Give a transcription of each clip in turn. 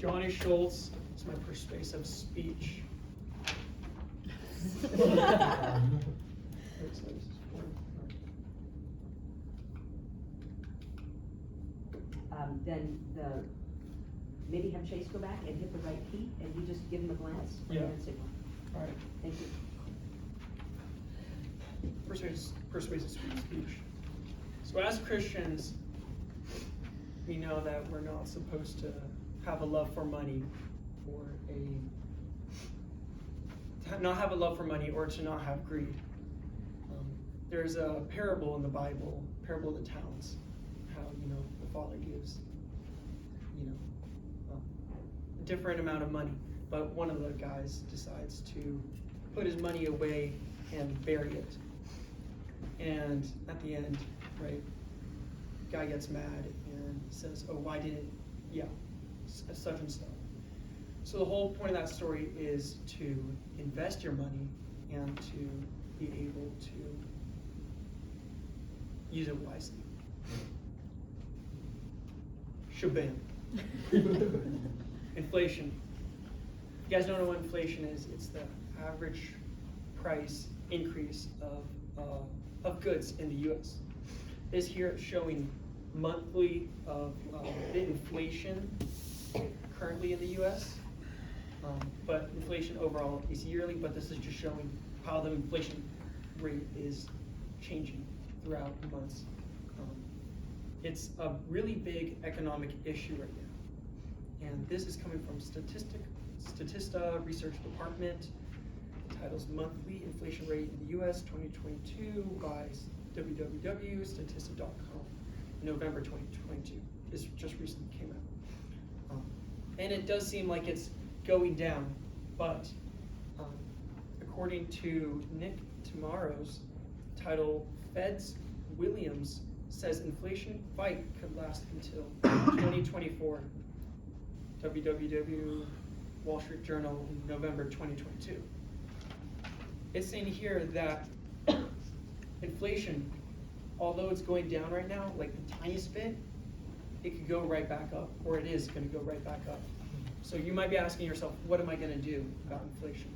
Johnny Schultz is my persuasive speech. Then maybe have Chase go back and hit the right key, and you just give him a glance and Yeah. then signal. All right. Thank you. Persuasive speech. So as Christians, we know that we're not supposed to have a love for money, not have a love for money, or to not have greed. There's a parable in the Bible, parable of the talents, how the father gives a different amount of money, but one of the guys decides to put his money away and bury it. And at the end, right, guy gets mad and says, "Oh, why didn't, such and stuff." So the whole point of that story is to invest your money and to be able to use it wisely. Shabam. Inflation. If you guys don't know what inflation is, it's the average price increase of goods in the U.S. This here is showing monthly of the inflation currently in the U.S. But inflation overall is yearly, but this is just showing how the inflation rate is changing throughout months. It's a really big economic issue right now. And this is coming from Statista Research Department. The title's Monthly Inflation Rate in the U.S. 2022 by www.statista.com, November 2022. This just recently came out. And it does seem like it's going down, but according to Nick Tomorrow's title, Fed's Williams says inflation fight could last until 2024. www. Wall Street Journal, November 2022. It's saying here that inflation, although it's going down right now, like the tiniest bit, it could go right back up, or it is going to go right back up. So you might be asking yourself, what am I going to do about inflation?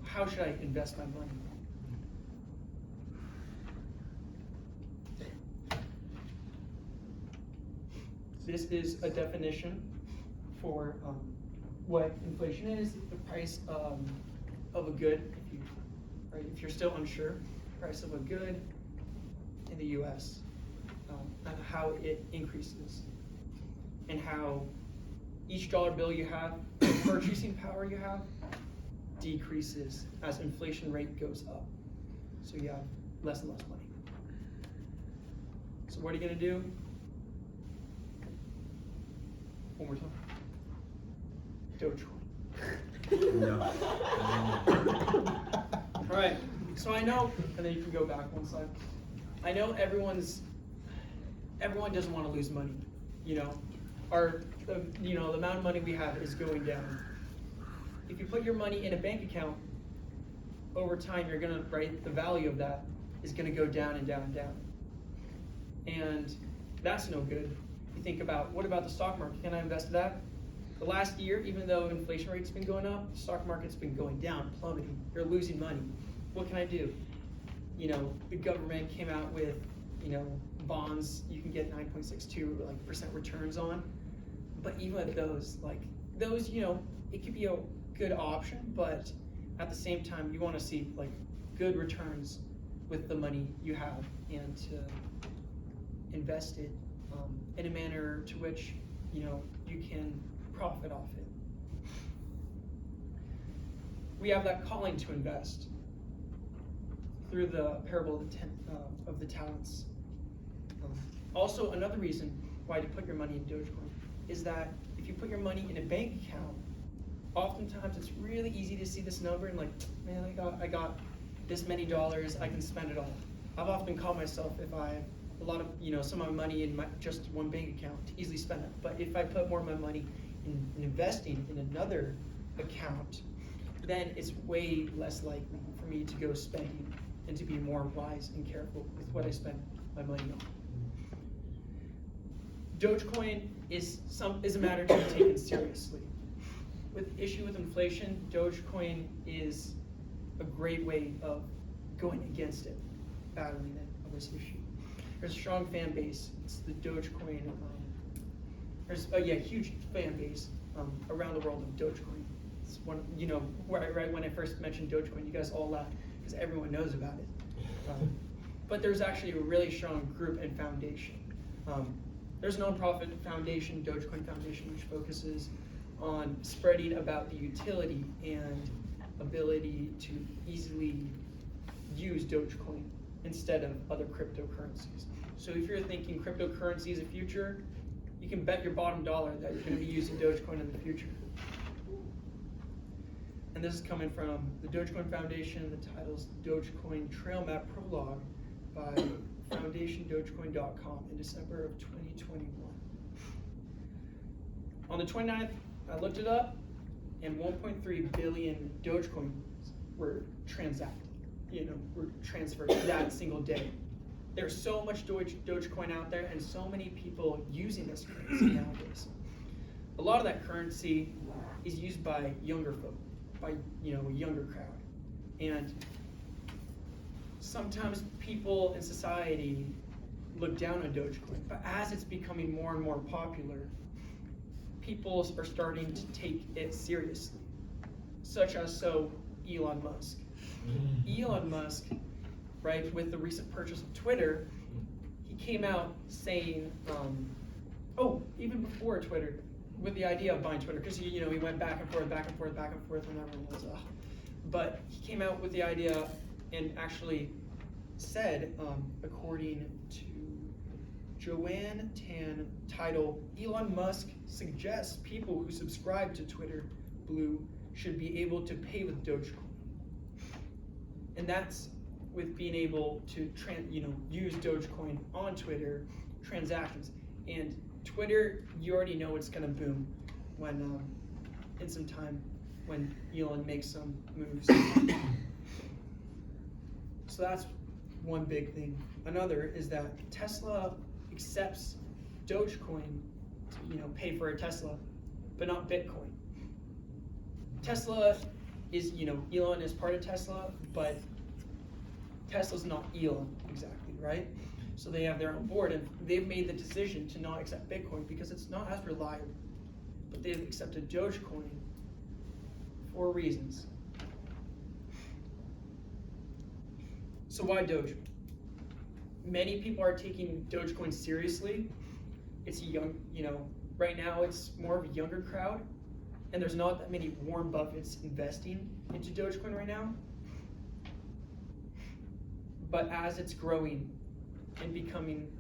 How should I invest my money? This is a definition for what inflation is: the price of a good. If you're still unsure, price of a good in the U.S. And how it increases, and how each dollar bill you have, the purchasing power you have, decreases as inflation rate goes up. So you have less and less money. So what are you going to do? One more time. Dogecoin. No. All right. So I know, and then you can go back one slide. I know everyone doesn't want to lose money. The amount of money we have is going down. If you put your money in a bank account, over time the value of that is gonna go down and down and down. And that's no good. You think about, what about the stock market? Can I invest in that? The last year, even though inflation rate's been going up, the stock market's been going down, plummeting. You're losing money. What can I do? The government came out with, bonds you can get 9.62% returns on. But even with those, it could be a good option, but at the same time, you want to see good returns with the money you have, and to invest it in a manner to which you can profit off it. We have that calling to invest through the parable of the talents. Also, another reason why to put your money in Dogecoin is that if you put your money in a bank account, oftentimes it's really easy to see this number and man, I got this many dollars, I can spend it all. I've often caught myself, if I have a lot of some of my money in just one bank account, to easily spend it. But if I put more of my money in investing in another account, then it's way less likely for me to go spending and to be more wise and careful with what I spend my money on. Dogecoin is a matter to be taken seriously. With the issue with inflation, Dogecoin is a great way of going against it, battling it on this issue. There's a strong fan base. It's the Dogecoin. There's huge fan base around the world of Dogecoin. It's one, right when I first mentioned Dogecoin, you guys all laughed because everyone knows about it. But there's actually a really strong group and foundation. There's a nonprofit foundation, Dogecoin Foundation, which focuses on spreading about the utility and ability to easily use Dogecoin instead of other cryptocurrencies. So if you're thinking cryptocurrency is the future, you can bet your bottom dollar that you're going to be using Dogecoin in the future. And this is coming from the Dogecoin Foundation. The title is Dogecoin Trail Map Prologue by foundationdogecoin.com in December of 2021. On the 29th, I looked it up, and 1.3 billion Dogecoins were transacted, were transferred that single day. There's so much Dogecoin out there and so many people using this currency nowadays. A lot of that currency is used by younger folk, by a younger crowd. And sometimes people in society look down on Dogecoin, but as it's becoming more and more popular, people are starting to take it seriously, such as Elon Musk. Elon Musk, right, with the recent purchase of Twitter, he came out saying, even before Twitter, with the idea of buying Twitter, because he went back and forth whenever it was. But he came out with the idea and actually said, according to Joanne Tan, title, Elon Musk suggests people who subscribe to Twitter Blue should be able to pay with Dogecoin. And that's with being able to use Dogecoin on Twitter transactions. And Twitter, you already know it's gonna boom when in some time when Elon makes some moves. So that's one big thing. Another is that Tesla accepts Dogecoin to pay for a Tesla, but not Bitcoin. Tesla is, Elon is part of Tesla, but Tesla's not Elon exactly, right? So they have their own board, and they've made the decision to not accept Bitcoin because it's not as reliable. But they've accepted Dogecoin for reasons. So why Doge? Many people are taking Dogecoin seriously. It's a young, right now it's more of a younger crowd, and there's not that many Warren Buffetts investing into Dogecoin right now. But as it's growing and becoming,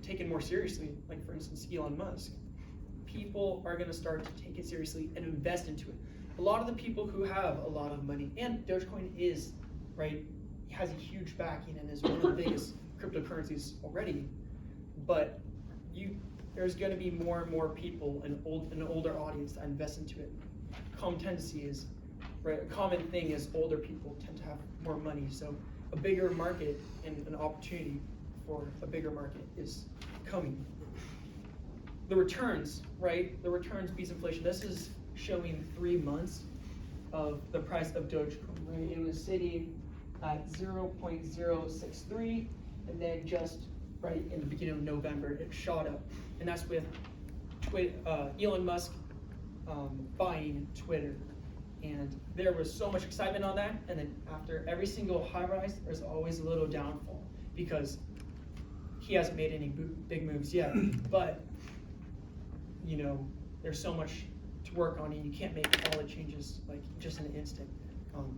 taken more seriously, like for instance, Elon Musk, people are gonna start to take it seriously and invest into it. A lot of the people who have a lot of money, and Dogecoin is, right, has a huge backing and is one of the biggest cryptocurrencies already, but there's going to be more and more people, an older audience that invest into it. Common tendency is, right, a common thing is older people tend to have more money, so a bigger market and an opportunity for a bigger market is coming. The returns, right, the returns beats inflation. This is showing 3 months of the price of Dogecoin, right? It was sitting at 0.063, and then just right in the beginning of November, it shot up. And that's with Elon Musk buying Twitter. And there was so much excitement on that, and then after every single high rise, there's always a little downfall because he hasn't made any big moves yet. But, there's so much to work on, and you can't make all the changes like just in an instant.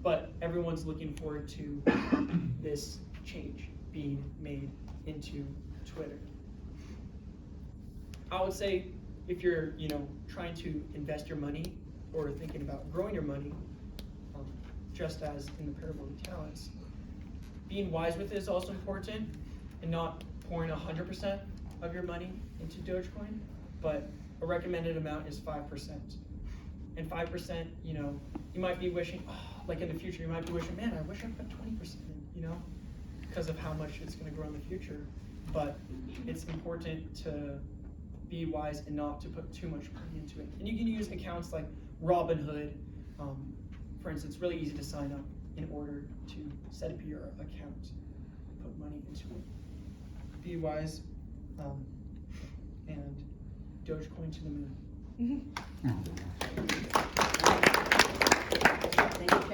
But everyone's looking forward to this change being made into Twitter. I would say if you're, trying to invest your money or thinking about growing your money, just as in the parable of the talents, being wise with it is also important, and not pouring 100% of your money into Dogecoin, but a recommended amount is 5%. And 5%, you might be wishing, like in the future, you might be wishing, man, I wish I put 20% in, because of how much it's going to grow in the future. But it's important to be wise and not to put too much money into it. And you can use accounts like Robinhood. For instance, it's really easy to sign up in order to set up your account, put money into it. Be wise, and Dogecoin to the moon. Thank you,